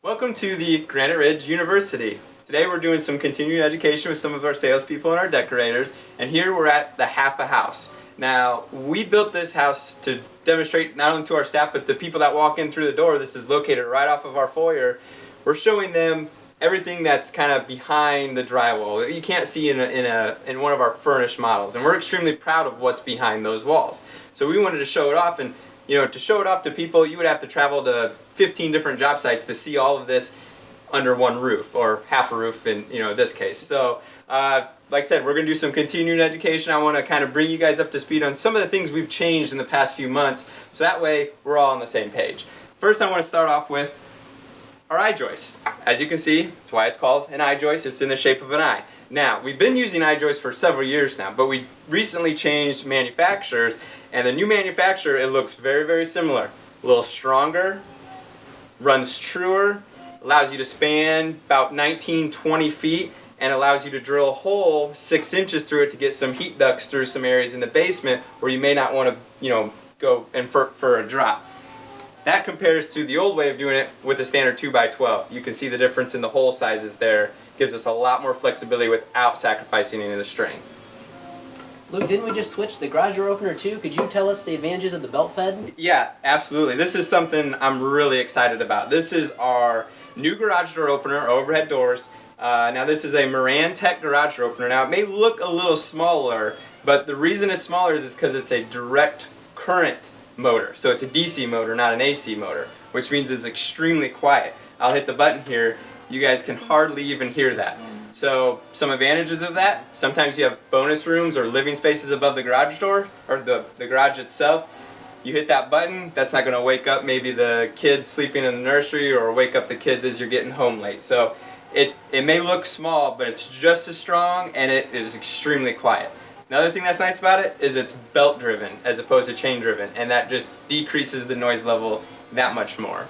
Welcome to the Granite Ridge University. Today we're doing some continuing education with some of our salespeople and our decorators, and here we're at the half a house. Now, we built this house to demonstrate not only to our staff, but the people that walk in through the door. This is located right off of our foyer. We're showing them everything that's kind of behind the drywall. You can't see in one of our furnished models, and we're extremely proud of what's behind those walls. So we wanted to show it off, and to show it off to people, you would have to travel to 15 different job sites to see all of this under one roof, or half a roof in this case. So like I said, we're going to do some continuing education. I want to kind of bring you guys up to speed on some of the things we've changed in the past few months, so that way we're all on the same page. First, I want to start off with our eye joist. As you can see, that's why it's called an eye joist. It's in the shape of an eye. Now, we've been using eye joists for several years now, but we recently changed manufacturers, and the new manufacturer, it looks very, very similar. A little stronger, runs truer, allows you to span about 19-20 feet, and allows you to drill a hole 6 inches through it to get some heat ducts through some areas in the basement where you may not want to, go and for a drop. That compares to the old way of doing it with a standard 2x12. You can see the difference in the hole sizes there. Gives us a lot more flexibility without sacrificing any of the strength. Luke, didn't we just switch the garage door opener too? Could you tell us the advantages of the belt fed? Yeah, absolutely. This is something I'm really excited about. This is our new garage door opener, overhead doors. Now this is a Moran Tech garage door opener. Now it may look a little smaller, but the reason it's smaller is because it's a direct current motor. So it's a DC motor, not an AC motor, which means it's extremely quiet. I'll hit the button here. You guys can hardly even hear that. So some advantages of that, sometimes you have bonus rooms or living spaces above the garage door, or the garage itself. You hit that button, that's not going to wake up maybe the kids sleeping in the nursery or wake up the kids as you're getting home late. So it may look small, but it's just as strong, and it is extremely quiet. Another thing that's nice about it is it's belt driven as opposed to chain driven, and that just decreases the noise level that much more.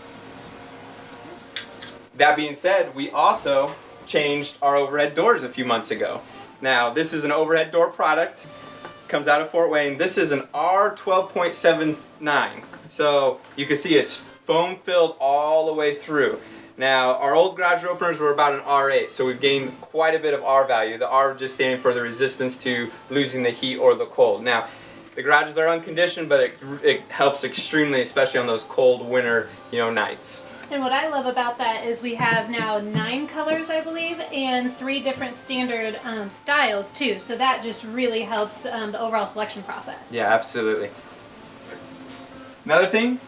That being said, we also changed our overhead doors a few months ago. Now, this is an overhead door product, comes out of Fort Wayne. This is an R12.79, so you can see it's foam filled all the way through. Now, our old garage door openers were about an R8, so we've gained quite a bit of R value. The R just standing for the resistance to losing the heat or the cold. Now, the garages are unconditioned, but it helps extremely, especially on those cold winter nights. And what I love about that is we have now 9 colors, I believe, and 3 different standard styles too. So that just really helps the overall selection process. Yeah, absolutely. Another thing,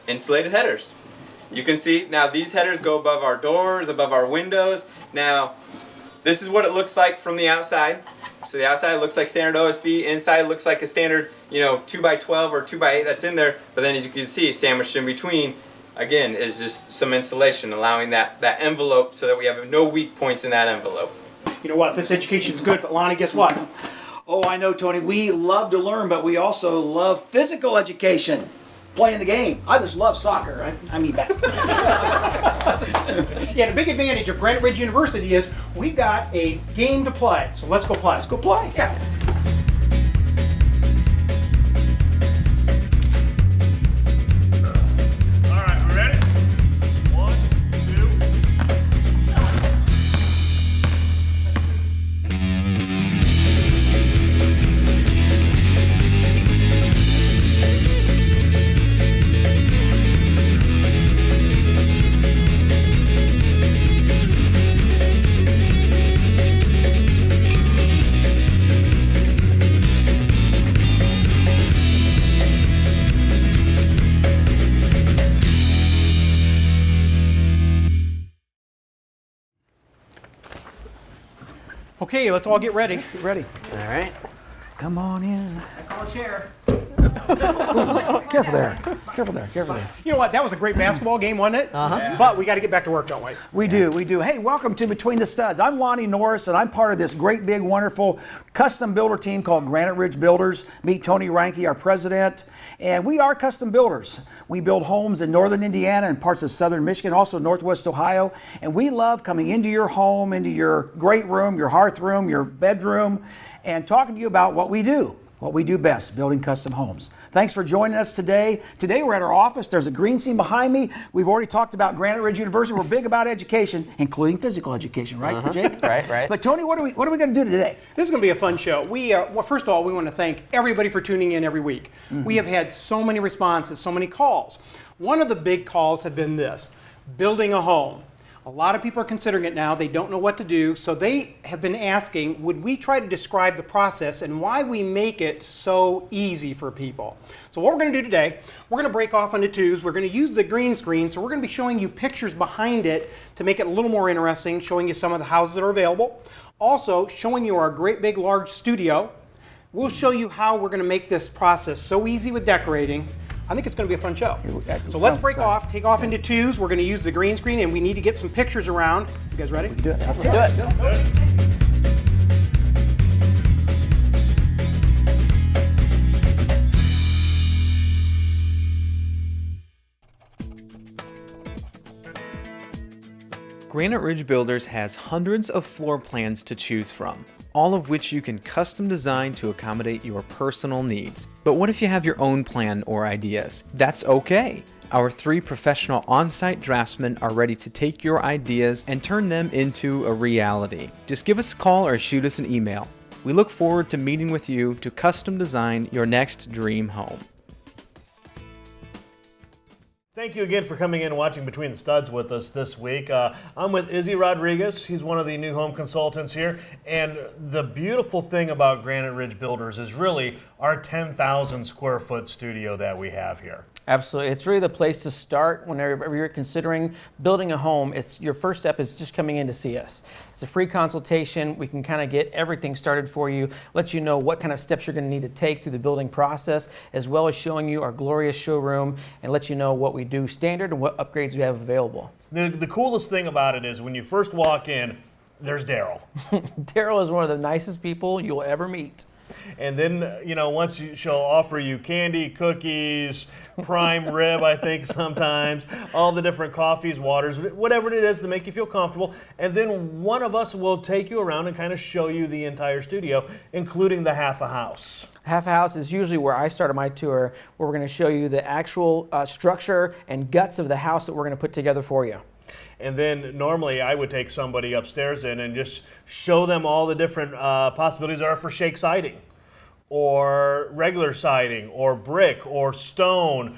insulated headers. You can see now these headers go above our doors, above our windows. Now, this is what it looks like from the outside. So the outside looks like standard OSB, inside looks like a standard 2x12 or 2x8 that's in there. But then as you can see, sandwiched in between, again, is just some insulation, allowing that envelope so that we have no weak points in that envelope. You know what, this education's good, but Lonnie, guess what? Oh, I know, Tony. We love to learn, but we also love physical education. Playing the game. I just love soccer. I mean basketball. Yeah, the big advantage of Granite Ridge University is we've got a game to play. So let's go play. Let's go play. Yeah. All right, we ready? 1, 2. Okay, let's all get ready. Let's get ready. All right. Come on in. Call a chair. Careful there. Careful there. Careful there. You know what, that was a great basketball game, wasn't it? Uh-huh. But we got to get back to work, don't we? We do, we do. Hey, welcome to Between the Studs. I'm Lonnie Norris, and I'm part of this great, big, wonderful custom builder team called Granite Ridge Builders. Meet Tony Reinke, our president. And we are custom builders. We build homes in northern Indiana and parts of southern Michigan, also northwest Ohio. And we love coming into your home, into your great room, your hearth room, your bedroom, and talking to you about what we do best, building custom homes. Thanks for joining us today. Today we're at our office. There's a green scene behind me. We've already talked about Granite Ridge University. We're big about education, including physical education, right, Jake? Right. But Tony, what are we going to do today? This is going to be a fun show. Well, first of all, we want to thank everybody for tuning in every week. We have had so many responses, so many calls. One of the big calls have been this: building a home. A lot of people are considering it now. They don't know what to do, so they have been asking, would we try to describe the process and why we make it so easy for people? So what we're going to do today, we're going to break off into twos. We're going to use the green screen, so we're going to be showing you pictures behind it to make it a little more interesting, showing you some of the houses that are available. Also, showing you our great big large studio. We'll show you how we're going to make this process so easy with decorating. I think it's going to be a fun show. So let's break off, take off into twos. We're going to use the green screen, and we need to get some pictures around. You guys ready? We can do it. Let's do it. Granite Ridge Builders has hundreds of floor plans to choose from, all of which you can custom design to accommodate your personal needs. But what if you have your own plan or ideas? That's okay. Our 3 professional on-site draftsmen are ready to take your ideas and turn them into a reality. Just give us a call or shoot us an email. We look forward to meeting with you to custom design your next dream home. Thank you again for coming in and watching Between the Studs with us this week. I'm with Izzy Rodriguez. He's one of the new home consultants here. And the beautiful thing about Granite Ridge Builders is really our 10,000 square foot studio that we have here. Absolutely. It's really the place to start whenever you're considering building a home. It's your first step is just coming in to see us. It's a free consultation. We can kind of get everything started for you, let you know what kind of steps you're going to need to take through the building process, as well as showing you our glorious showroom and let you know what we do standard and what upgrades we have available. The coolest thing about it is when you first walk in, there's Daryl. Daryl is one of the nicest people you'll ever meet. And then, once she'll offer you candy, cookies, prime rib, I think sometimes, all the different coffees, waters, whatever it is to make you feel comfortable. And then one of us will take you around and kind of show you the entire studio, including the half a house. Half a house is usually where I started my tour, where we're going to show you the actual structure and guts of the house that we're going to put together for you. And then normally I would take somebody upstairs in and just show them all the different possibilities there are for shake siding, or regular siding, or brick, or stone,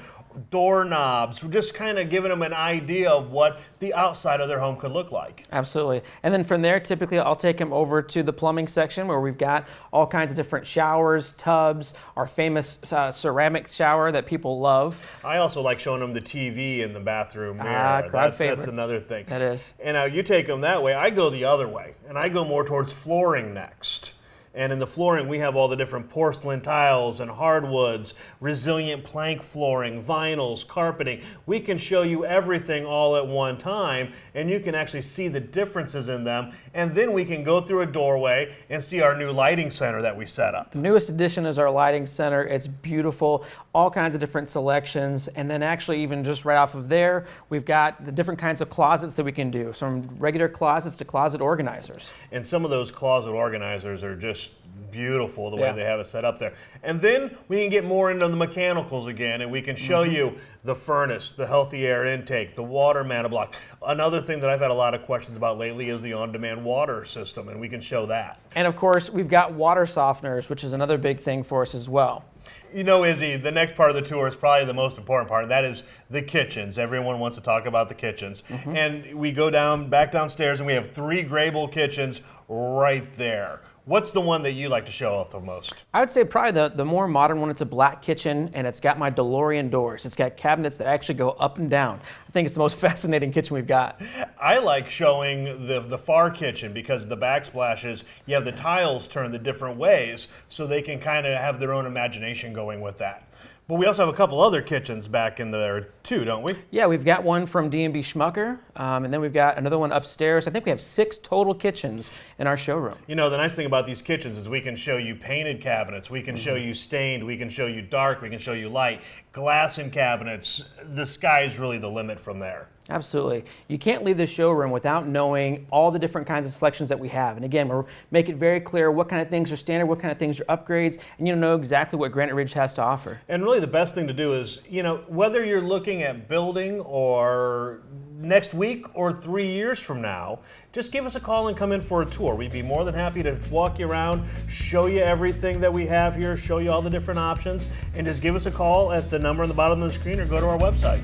doorknobs. We're just kind of giving them an idea of what the outside of their home could look like. Absolutely. And then from there, typically I'll take them over to the plumbing section where we've got all kinds of different showers, tubs, our famous ceramic shower that people love. I also like showing them the TV in the bathroom mirror. That's another thing. That is. And now you take them that way. I go the other way, and I go more towards flooring next. And in the flooring, we have all the different porcelain tiles and hardwoods, resilient plank flooring, vinyls, carpeting. We can show you everything all at one time, and you can actually see the differences in them. And then we can go through a doorway and see our new lighting center that we set up. The newest addition is our lighting center. It's beautiful, all kinds of different selections. And then actually even just right off of there, we've got the different kinds of closets that we can do, from regular closets to closet organizers. And some of those closet organizers are just beautiful the way they have it set up there. And then we can get more into the mechanicals again, and we can show you the furnace, the healthy air intake, the water mana block. Another thing that I've had a lot of questions about lately is the on-demand water system, and we can show that. And of course, we've got water softeners, which is another big thing for us as well. You know, Izzy, the next part of the tour is probably the most important part, and that is the kitchens. Everyone wants to talk about the kitchens. And we go back downstairs, and we have 3 Grable kitchens right there. What's the one that you like to show off the most? I would say probably the more modern one. It's a black kitchen, and it's got my DeLorean doors. It's got cabinets that actually go up and down. I think it's the most fascinating kitchen we've got. I like showing the far kitchen because the backsplashes, you have the tiles turned the different ways so they can kind of have their own imagination going with that. But we also have a couple other kitchens back in there too, don't we? Yeah, we've got one from D&B Schmucker, and then we've got another one upstairs. I think we have 6 total kitchens in our showroom. You know, the nice thing about these kitchens is we can show you painted cabinets, we can show you stained, we can show you dark, we can show you light, glass in cabinets. The sky's really the limit from there. Absolutely. You can't leave the showroom without knowing all the different kinds of selections that we have. And again, we're making it very clear what kind of things are standard, what kind of things are upgrades, and you'll know exactly what Granite Ridge has to offer. And really the best thing to do is, whether you're looking at building or next week or 3 years from now, just give us a call and come in for a tour. We'd be more than happy to walk you around, show you everything that we have here, show you all the different options, and just give us a call at the number on the bottom of the screen or go to our website.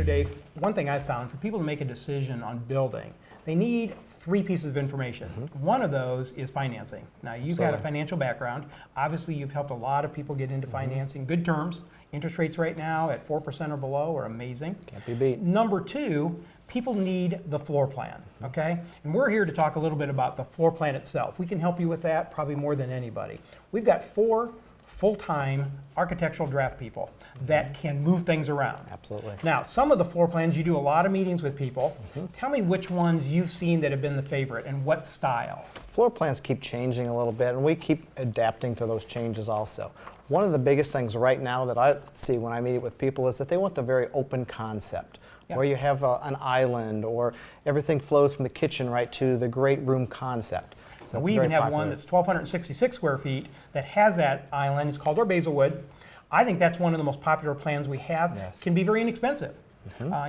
Dave, one thing I've found for people to make a decision on building, they need 3 pieces of information. One of those is financing. Now, you've got a financial background. Obviously, you've helped a lot of people get into financing. Good terms. Interest rates right now at 4% or below are amazing. Can't be beat. Number 2, people need the floor plan, okay? And we're here to talk a little bit about the floor plan itself. We can help you with that probably more than anybody. We've got 4 full-time architectural draft people that can move things around. Absolutely. Now, some of the floor plans, you do a lot of meetings with people. Tell me which ones you've seen that have been the favorite and what style. Floor plans keep changing a little bit, and we keep adapting to those changes also. One of the biggest things right now that I see when I meet with people is that they want the very open concept, where you have an island or everything flows from the kitchen right to the great room concept. So we even have one that's 1,266 square feet that has that island. It's called our Basilwood. I think that's one of the most popular plans we have. Yes. Can be very inexpensive.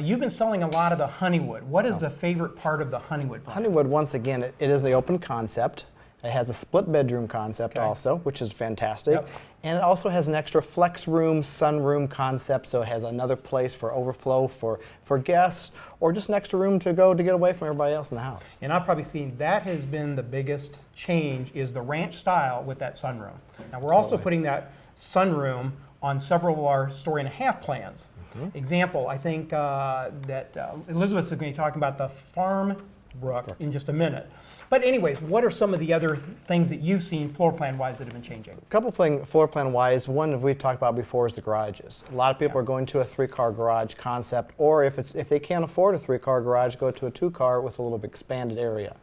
You've been selling a lot of the Honeywood. What is the favorite part of the Honeywood plan? Honeywood, once again, it is the open concept. It has a split bedroom concept also, which is fantastic. Yep. And it also has an extra flex room, sunroom concept, so it has another place for overflow for guests, or just an extra room to get away from everybody else in the house. And I've probably seen that has been the biggest change is the ranch style with that sunroom. Now we're also putting that sunroom on several of our story and a half plans. Example, I think that Elizabeth's going to be talking about the Farm Brook in just a minute. But anyways, what are some of the other things that you've seen floor plan wise that have been changing? A couple things floor plan wise. One we've talked about before is the garages. A lot of people are going to a 3-car garage concept, or if they can't afford a 3-car garage, go to a 2-car with a little bit expanded area.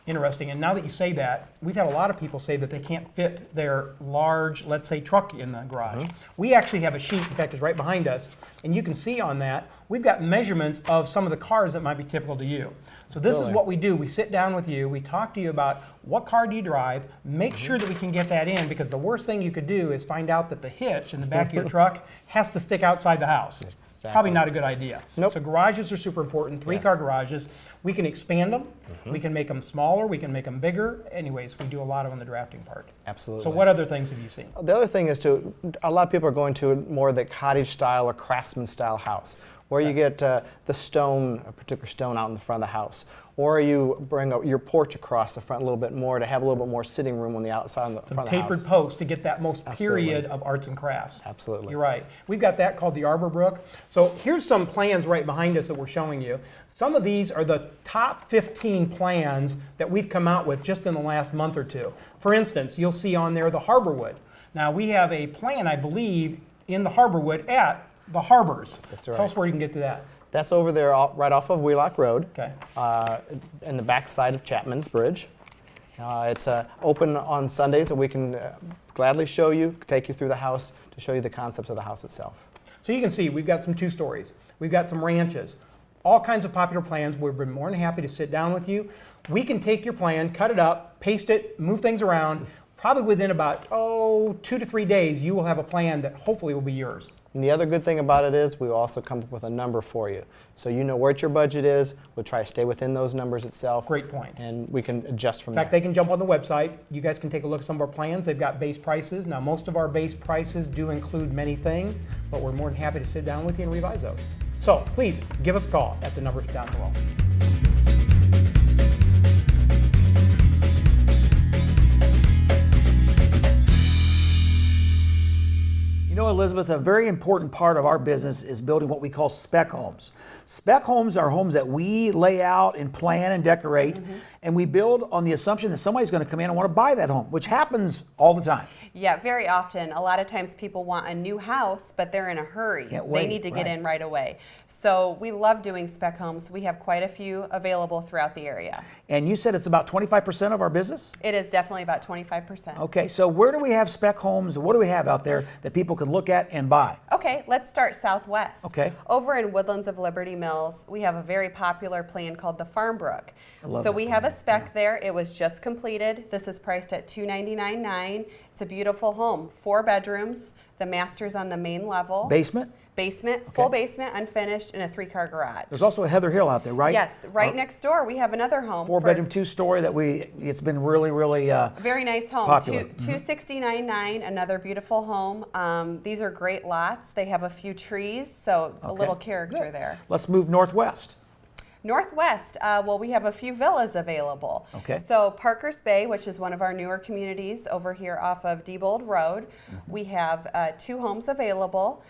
Interesting. And now that you say that, we've had a lot of people say that they can't fit their large, let's say, truck in the garage. We actually have a sheet, in fact, it's right behind us, and you can see on that, we've got measurements of some of the cars that might be typical to you. So this is what we do. We sit down with you, we talk to you about what car do you drive, make sure that we can get that in, because the worst thing you could do is find out that the hitch in the back of your truck has to stick outside the house. Exactly. Probably not a good idea. Nope. So garages are super important, 3-car garages. We can expand them, we can make them smaller, we can make them bigger. Anyways, we do a lot on the drafting part. Absolutely. So what other things have you seen? The other thing is a lot of people are going to more the cottage style or craftsman style house, where you get the stone, a particular stone out in the front of the house, or you bring your porch across the front a little bit more to have a little bit more sitting room on the outside on the front of the house. Tapered posts to get that most period of arts and crafts. Absolutely. You're right. We've got that called the Arbor Brook. So here's some plans right behind us that we're showing you. Some of these are the top 15 plans that we've come out with just in the last month or two. For instance, you'll see on there the Harborwood. Now we have a plan, I believe, in the Harborwood at the Harbors. That's right. Tell us where you can get to that. That's over there right off of Wheelock Road, Okay. in the back side of Chapman's Bridge. It's open on Sundays, and we can gladly show you, take you through the house to show you the concepts of the house itself. So you can see we've got some 2-stories. We've got some ranches. All kinds of popular plans. We've been more than happy to sit down with you. We can take your plan, cut it up, paste it, move things around. Probably within about 2 to 3 days, you will have a plan that hopefully will be yours. And the other good thing about it is we will also come up with a number for you. So you know what your budget is. We'll try to stay within those numbers itself. Great point. And we can adjust from In fact, there. they can jump on the website. You guys can take a look at some of our plans. They've got base prices. Now, most of our base prices do include many things, but we're more than happy to sit down with you and revise those. So please give us a call at the numbers down below. You know, Elizabeth, a very important part of our business is building what we call spec homes. Spec homes are homes that we lay out and plan and decorate, and we build on the assumption that somebody's going to come in and want to buy that home, which happens all the time. Yeah, very often. A lot of times people want a new house, but they're in a hurry. Can't wait, They need to get right. in right away. So we love doing spec homes. We have quite a few available throughout the area. And you said it's about 25% of our business? It is definitely about 25%. Okay, so where do we have spec homes? What do we have out there that people can look at and buy? Okay, let's start southwest. Okay. Over in Woodlands of Liberty Mills, we have a very popular plan called the Farmbrook. love So that we have a plan, spec there. It was just completed. This is priced at $299,900. It's a beautiful home, 4 bedrooms. The master's on the main level. Basement? Basement, full basement, unfinished, and a 3-car garage. There's also a Heather Hill out there, right? Yes, right next door we have another home. 4-bedroom, 2-story that it's been really, really Very nice home. popular. $269,900, another beautiful home. These are great lots. They have a few trees, so a Okay. little character Good. there. Let's move northwest. Northwest, well, we have a few villas available. Okay. So Parker's Bay, which is one of our newer communities over here off of Diebold Road, we have 2 homes available.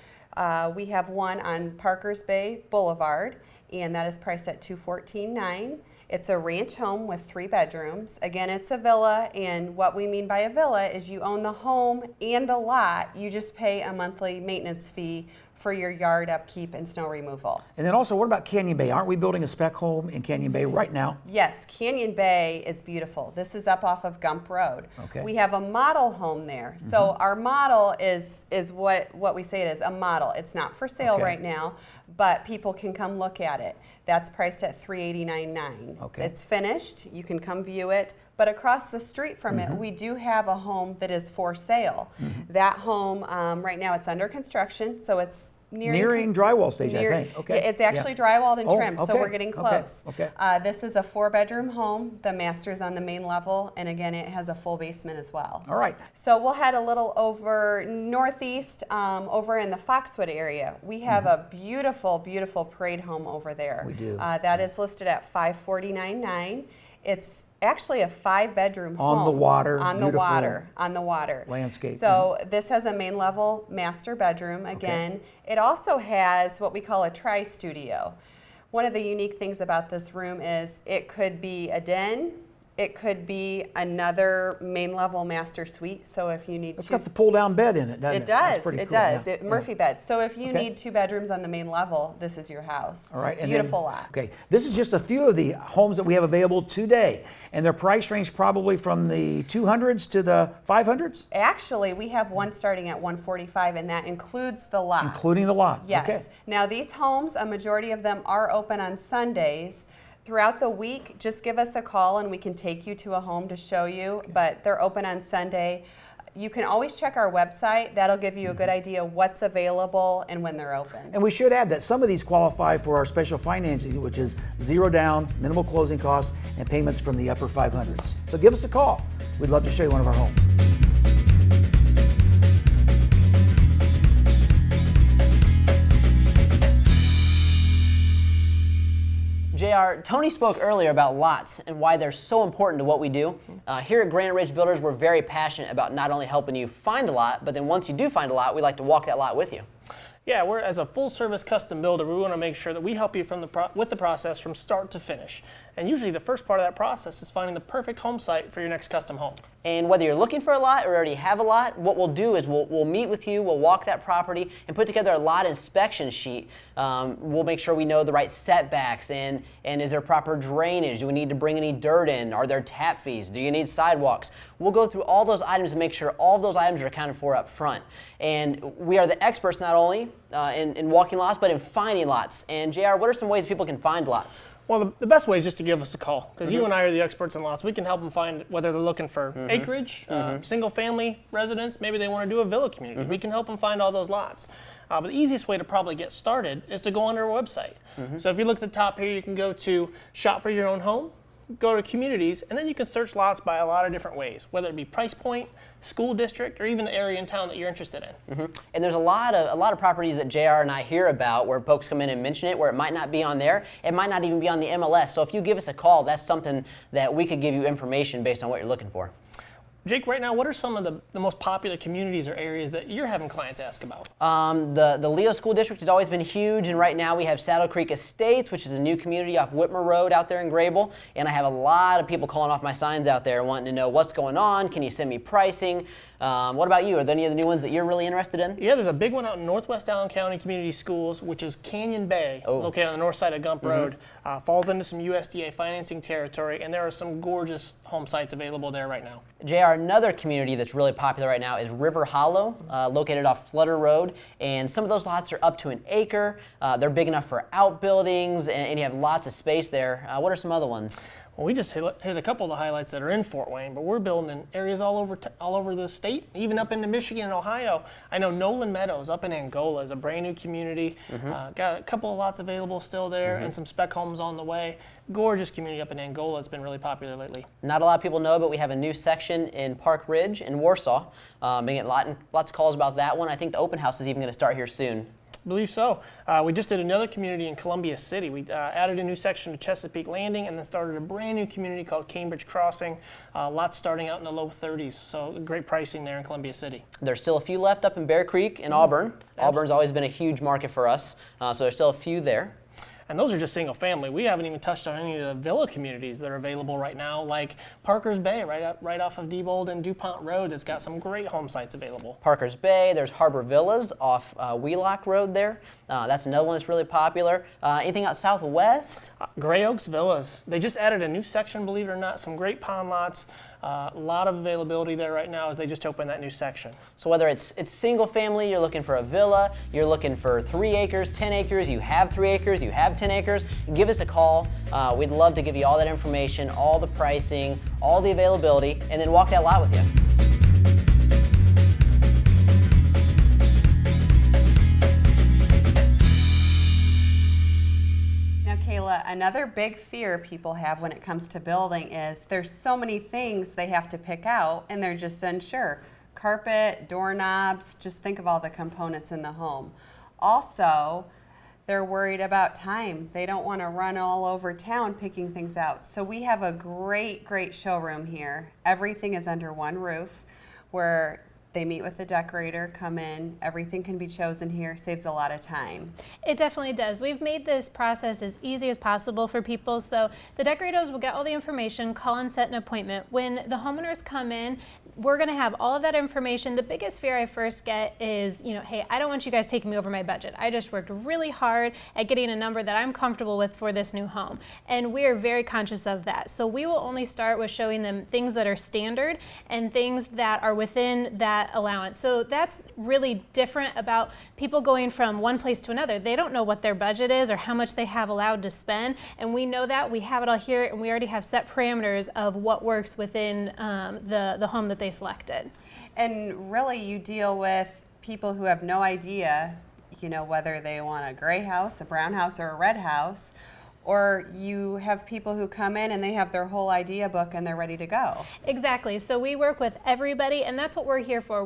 We have one on Parker's Bay Boulevard, and that is priced at $214,900. It's a ranch home with 3 bedrooms. Again, it's a villa, and what we mean by a villa is you own the home and the lot. You just pay a monthly maintenance fee for your yard upkeep and snow removal. And then also, what about Canyon Bay? Aren't we building a spec home in Canyon Bay right now? Yes, Canyon Bay is beautiful. This is up off of Gump Road. Okay. We have a model home there. So our model is what we say it is, a model. It's not for sale Okay. right now, but people can come look at it. That's priced at $389,900. Okay. It's finished. You can come view it. But across the street from it, we do have a home that is for sale. That home, right now, it's under construction, so it's Nearing drywall stage, I think. Okay. It's actually drywalled and trimmed, so okay, we're getting okay, close. okay. This is a 4-bedroom home. The master's on the main level, and again, it has a full basement as well. All right. So we'll head a little over northeast, over in the Foxwood area. We have a beautiful, beautiful parade home over there. We do. That is listed at $549,900. It's actually a 5-bedroom home. On the water, On the beautiful water. On the water. landscape. So this has a main level master bedroom again. It also has what we call a tri-studio. One of the unique things about this room is it could be a den, it could be another main level master suite. So if you need It's to, got the pull-down bed in it, doesn't it? it That's does. pretty It cool, does. yeah, It, Murphy bed. So if you Okay. need 2 bedrooms on the main level, this is your house. All right. And Beautiful then, lot. Okay. This is just a few of the homes that we have available today. And their price range probably from the 200s to the 500s? Actually, we have one starting at $145,000, and that includes the lot. Including the lot? Yes. Okay. Now these homes, a majority of them are open on Sundays. Throughout the week, just give us a call and we can take you to a home to show you, but they're open on Sunday. You can always check our website. That'll give you a good idea what's available and when they're open. And we should add that some of these qualify for our special financing, which is 0 down, minimal closing costs, and payments from the upper 500s. So give us a call. We'd love to show you one of our homes. JR, Tony spoke earlier about lots and why they're so important to what we do. Here at Granite Ridge Builders, we're very passionate about not only helping you find a lot, but then once you do find a lot, we like to walk that lot with you. Yeah, we're as a full-service custom builder, we want to make sure that we help you with the process from start to finish. And usually the first part of that process is finding the perfect home site for your next custom home. And whether you're looking for a lot or already have a lot, what we'll do is we'll meet with you, we'll walk that property and put together a lot inspection sheet. We'll make sure we know the right setbacks and is there proper drainage? Do we need to bring any dirt in? Are there tap fees? Do you need sidewalks? We'll go through all those items and make sure all of those items are accounted for up front. And we are the experts not only in walking lots, but in finding lots. And JR, what are some ways people can find lots? Well, the best way is just to give us a call, because you and I are the experts in lots. We can help them find whether they're looking for acreage, single-family residence, maybe they want to do a villa community. We can help them find all those lots. But the easiest way to probably get started is to go on our website. So if you look at the top here, you can go to Shop for Your Own Home, go to Communities, and then you can search lots by a lot of different ways, whether it be price point, school district, or even the area in town that you're interested in. And there's a lot of properties that JR and I hear about where folks come in and mention it, where it might not be on there, it might not even be on the MLS. So if you give us a call, that's something that we could give you information based on what you're looking for. Jake, right now, what are some of the most popular communities or areas that you're having clients ask about? The Leo School District has always been huge, and right now we have Saddle Creek Estates, which is a new community off Whitmer Road out there in Grable, and I have a lot of people calling off my signs out there wanting to know what's going on, can you send me pricing? What about you? Are there any of the new ones that you're really interested in? Yeah, there's a big one out in Northwest Allen County Community Schools, which is Canyon Bay, located on the north side of Gump Road. Falls into some USDA financing territory, and there are some gorgeous home sites available there right now. JR, another community that's really popular right now is River Hollow, located off Flutter Road, and some of those lots are up to an acre. They're big enough for outbuildings, and you have lots of space there. What are some other ones? Well, we just hit a couple of the highlights that are in Fort Wayne, but we're building in areas all over the state, even up into Michigan and Ohio. I know Nolan Meadows up in Angola is a brand new community. Got a couple of lots available still there, and some spec homes on the way. Gorgeous community up in Angola. It's been really popular lately. Not a lot of people know, but we have a new section in Park Ridge in Warsaw. Been getting lots of calls about that one. I think the open house is even going to start here soon. Believe so. We just did another community in Columbia City. We added a new section to Chesapeake Landing and then started a brand new community called Cambridge Crossing. Lots starting out in the low 30s, so great pricing there in Columbia City. There's still a few left up in Bear Creek and Auburn. Auburn's always been a huge market for us, so there's still a few there. And those are just single family. We haven't even touched on any of the villa communities that are available right now, like Parker's Bay, right off of Diebold and DuPont Road. It's got some great home sites available. Parker's Bay, there's Harbor Villas off Wheelock Road there. That's another one that's really popular. Anything out southwest? Gray Oaks Villas. They just added a new section, believe it or not, some great pond lots. A lot of availability there right now as they just opened that new section. So whether it's single family, you're looking for a villa, you're looking for 3 acres, 10 acres, you have 3 acres, you have 10 acres, give us a call. We'd love to give you all that information, all the pricing, all the availability, and then walk that lot with you. Kayla, another big fear people have when it comes to building is there's so many things they have to pick out and they're just unsure. Carpet, doorknobs, just think of all the components in the home. Also, they're worried about time. They don't want to run all over town picking things out. So we have a great showroom here. Everything is under one roof where they meet with the decorator, come in, everything can be chosen here, saves a lot of time. It definitely does. We've made this process as easy as possible for people, so the decorators will get all the information, call and set an appointment. When the homeowners come in, we're going to have all of that information. The biggest fear I first get is, hey, I don't want you guys taking me over my budget. I just worked really hard at getting a number that I'm comfortable with for this new home. And we are very conscious of that. So we will only start with showing them things that are standard and things that are within that allowance. So that's really different about people going from one place to another. They don't know what their budget is or how much they have allowed to spend. And we know that. We have it all here, and we already have set parameters of what works within the home that they selected. And really, you deal with people who have no idea, whether they want a gray house, a brown house, or a red house, or you have people who come in and they have their whole idea book and they're ready to go. Exactly. So we work with everybody, and that's what we're here for.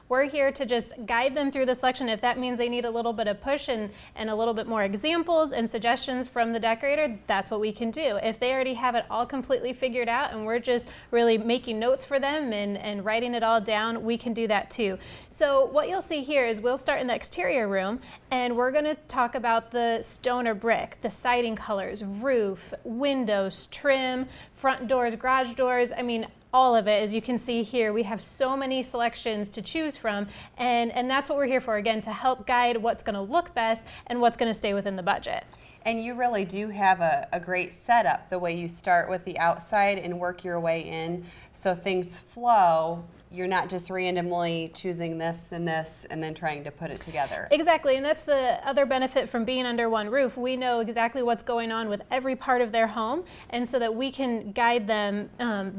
We're here to just guide them through the selection. If that means they need a little bit of push and a little bit more examples and suggestions from the decorator, that's what we can do. If they already have it all completely figured out and we're just really making notes for them and writing it all down, we can do that too. So what you'll see here is we'll start in the exterior room, and we're going to talk about the stone or brick, the siding colors, roof, windows, trim, front doors, garage doors. I mean, all of it. As you can see here, we have so many selections to choose from, and that's what we're here for, again, to help guide what's going to look best and what's going to stay within the budget. And you really do have a great setup, the way you start with the outside and work your way in so things flow. You're not just randomly choosing this and then trying to put it together. Exactly, and that's the other benefit from being under one roof. We know exactly what's going on with every part of their home, and so that we can guide them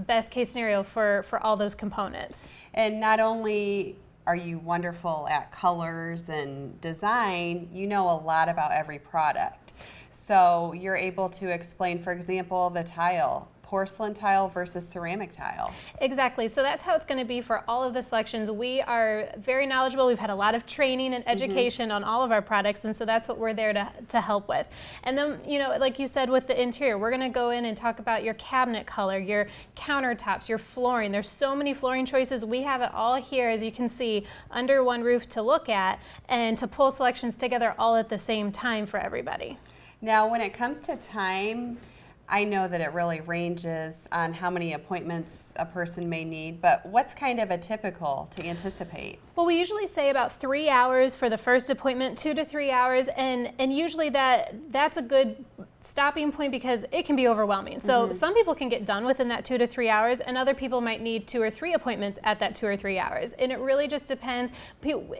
best case scenario for all those components. And not only are you wonderful at colors and design, you know a lot about every product. So you're able to explain, for example, the tile porcelain tile versus ceramic tile? Exactly. So that's how it's going to be for all of the selections. We are very knowledgeable. We've had a lot of training and education on all of our products, and so that's what we're there to help with. And then, you know, like you said with the interior, we're going to go in and talk about your cabinet color, your countertops, your flooring. There's so many flooring choices. We have it all here, as you can see, under one roof to look at and to pull selections together all at the same time for everybody. Now, when it comes to time, I know that it really ranges on how many appointments a person may need, but what's kind of a typical to anticipate? Well, we usually say about 3 hours for the first appointment, 2 to 3 hours, and usually that's a good stopping point because it can be overwhelming. So some people can get done within that 2 to 3 hours, and other people might need 2 or 3 appointments at that 2 or 3 hours. And it really just depends.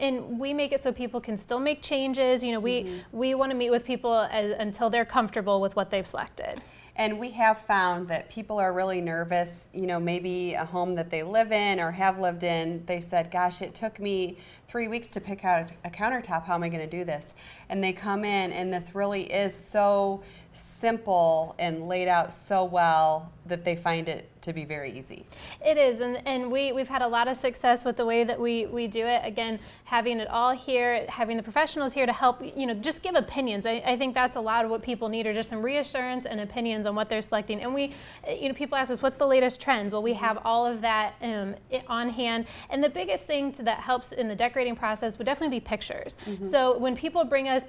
And we make it so people can still make changes. You know, we want to meet with people until they're comfortable with what they've selected. And we have found that people are really nervous, you know, maybe a home that they live in or have lived in, they said, gosh, it took me 3 weeks to pick out a countertop, how am I going to do this? And they come in and this really is so simple and laid out so well that they find it to be very easy. It is, and we've had a lot of success with the way that we do it. Again, having it all here, having the professionals here to help, you know, just give opinions. I think that's a lot of what people need, are just some reassurance and opinions on what they're selecting. And we, you know, people ask us, what's the latest trends? Well, we have all of that on hand. And the biggest thing that helps in the decorating process would definitely be pictures. So when people bring us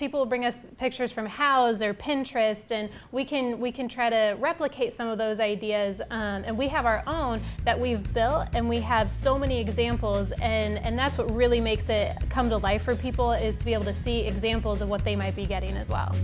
pictures from Houzz or Pinterest, and we can try to replicate some of those ideas. And we have our own that we've built, and we have so many examples, and that's what really makes it come to life for people, is to be able to see examples of what they might be getting as well.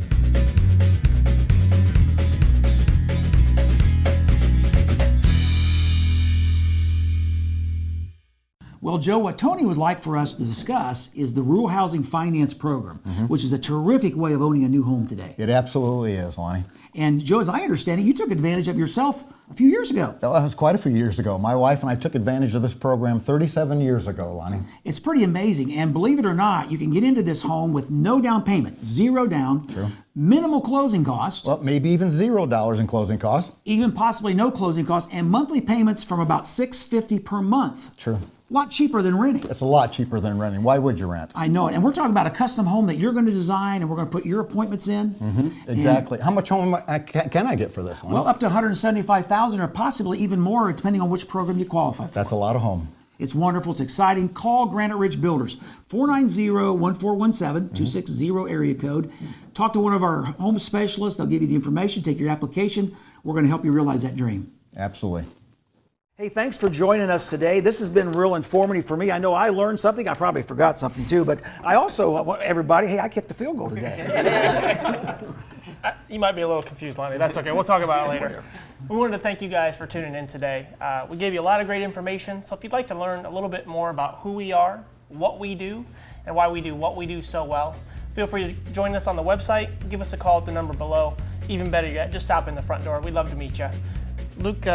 Well, Joe, what Tony would like for us to discuss is the Rural Housing Finance Program, which is a terrific way of owning a new home today. It absolutely is, Lonnie. And Joe, as I understand it, you took advantage of yourself a few years ago. That was quite a few years ago. My wife and I took advantage of this program 37 years ago, Lonnie. It's pretty amazing. And believe it or not, you can get into this home with no down payment, zero down, minimal closing costs. Well, maybe even $0 in closing costs. Even possibly no closing costs, and monthly payments from about $650 per month. True. A lot cheaper than renting. It's a lot cheaper than renting. Why would you rent? I know it. And we're talking about a custom home that you're going to design, and we're going to put your appointments in. Exactly. How much home can I get for this one? Well, up to $175,000 or possibly even more, depending on which program you qualify for. That's a lot of home. It's wonderful. It's exciting. Call Granite Ridge Builders, 490-1417, 260 area code. Talk to one of our home specialists. They'll give you the information. Take your application. We're going to help you realize that dream. Absolutely. Hey, thanks for joining us today. This has been real informative for me. I know I learned something. I probably forgot something too, but I also want everybody, hey, I kicked the field goal today. You might be a little confused, Lonnie. That's okay. We'll talk about it later. We wanted to thank you guys for tuning in today. We gave you a lot of great information, so if you'd like to learn a little bit more about who we are, what we do, and why we do what we do so well, feel free to join us on the website. Give us a call at the number below. Even better yet, just stop in the front door. We'd love to meet you. Luke,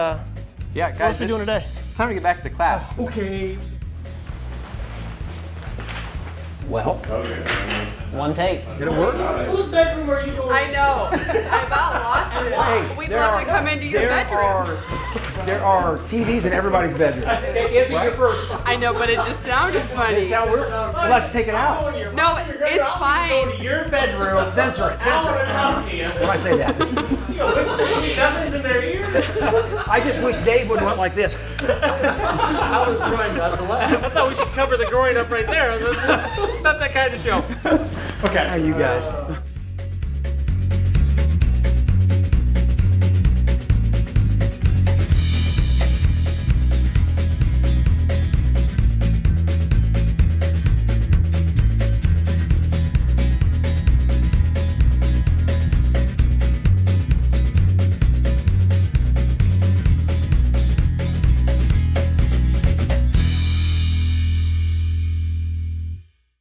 Yeah, guys, what else are we doing today? It's time to get back to class. Okay. Well, one take. Did it work? Whose bedroom are you going I know. I about lost it. Hey, We'd there love are- to come into your there bedroom. There are TVs in everybody's bedroom. Izzy, you're first. I know, but it just sounded funny. Sound weird? Well, let's take it out. No, it's fine. Your bedroom. Censor it, I censor want it. to talk to you. When I say that. You know, whisper sweet nothings in their ear. I just wish Dave would went like this. I was trying not to laugh. I thought we should cover the groin up right there. It's not that kind of show. Okay. How you guys?